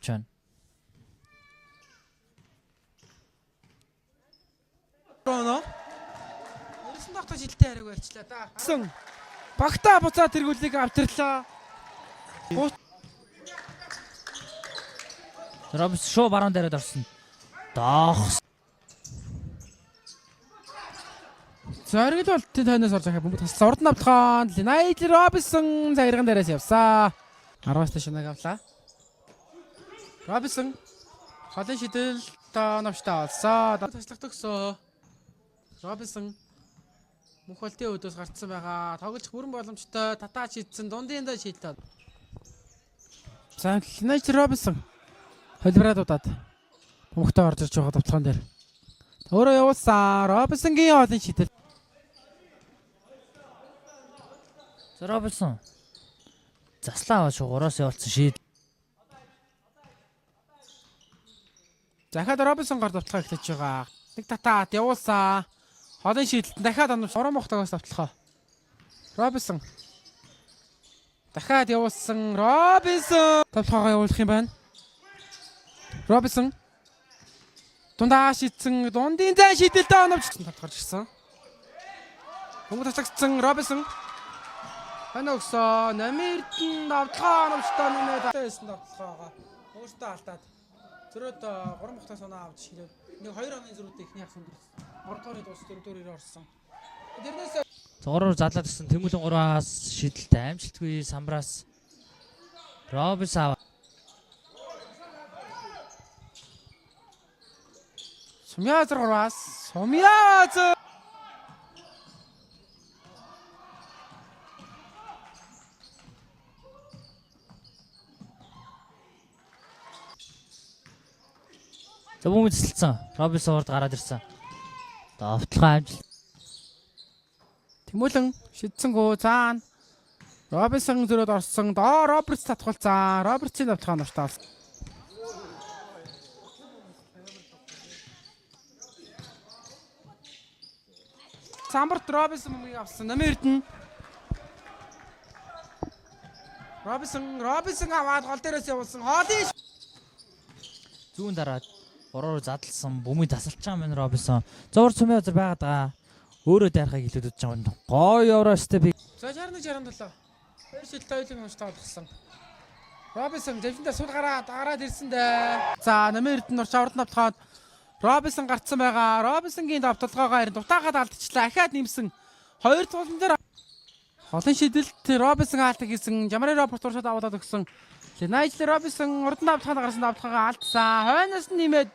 Чан. Роно. Ерсэн тогтож хилтэй хариг барьчлаа да. Багтаа буцаад тэргүүлийг авчирлаа. Робс шоу баруун дээрээ орсон. Доох. Зориг л бол тэнд хойноос орж байгаа бөмбөг таслаа. Урд нь автлахаан Найт Робинсон цагирган дээрээс явсаа. 10-аас ташнаг авлаа. Робинсон холын шидэл навштай олсоо. Таслах төгсөө. Робинсон мөнх болтын өдөөс гарцсан байгаа. Тоглох бүрэн боломжтой татаач хийдсэн дундын шилдээд. За Найт Робинсон холбраадуудад бөмбөгтөө орж ирж байгаа давталгаан дээр. Өөрөө явуулсан Робинсонгийн холын шидэл. Робинсон. Заслаа аваад шугуураас явуулсан шийд. Захад Робинсон гар давталгаа эхлэж байгаа. Нэг татаад явуулсан. Холын шийдэлт дахиад онов орон мохтойгоос давталгаа. Робинсон. Дахиад явуулсан Робинсон. Давталгаагаа явуулах юм байна. Робинсон. Дундаа шийдсэн дундын зай шийдэлтэй оновч татгарч ирсэн. Бөмбөг таслагцсан Робинсон. Хана өгсөө намирд нь давталгаа оновчтой нэмээд байсан давталгаагаа өөртөө алдаад зөрөөд 3 мохтоос оноо авч ширээд нэг 2 оны зөрүүдээ ихний хагас өндөрсөн. 3 дугаар дуус 4 дугаар орсон. Тэрнээс Зогороор задлаад гисэн Тэмүүлэн 3-аас шидэлтэй амжилтгүй самбраас Робинсон Сумяз 3-аас Сумяз За бөмбөг цэцэлсэн. Робинсон урд гараад ирсэн. Давталгаа амжилт. Тэмүүлэн шидсэнгөө цаана. Робинсон зөрөөд орсон. Доо Робертс татгалцсан. Робертсийн давталгаа навтаа олсон. Самбарт Робинсон мөгийг авсан. Намирд нь Робинсон аваад гол дээрээс явуулсан. Хоолын Зүүн дараад бороор задлсан бөмбөг тасалж байгаа мэн Робинсон. Зур цумын газар байгаад байгаа. Өөрөө дайрахыг илүүдэж байгаа юм. Гой евро степ. За 61-67. Хоёр шилтэй ойлын онцтой болгосон. Робинсон дэвшиндээ сул гараад ирсэн дээ. За намирд нь урч авард навтгаад Робинсон гарцсан байгаа. Робинсонгийн давталгаагаа харин дутаагаад алдчихлаа. Ахаад нэмсэн. Хоёр тулан дээр холын шидэлт Робинсон хаалтаг хийсэн. Жамрын Роберт уршаад аваад өгсөн. Найт Робинсон урд нь давталгаанд гарсан давталгаагаа алдсан. Хойноос нь нэмээд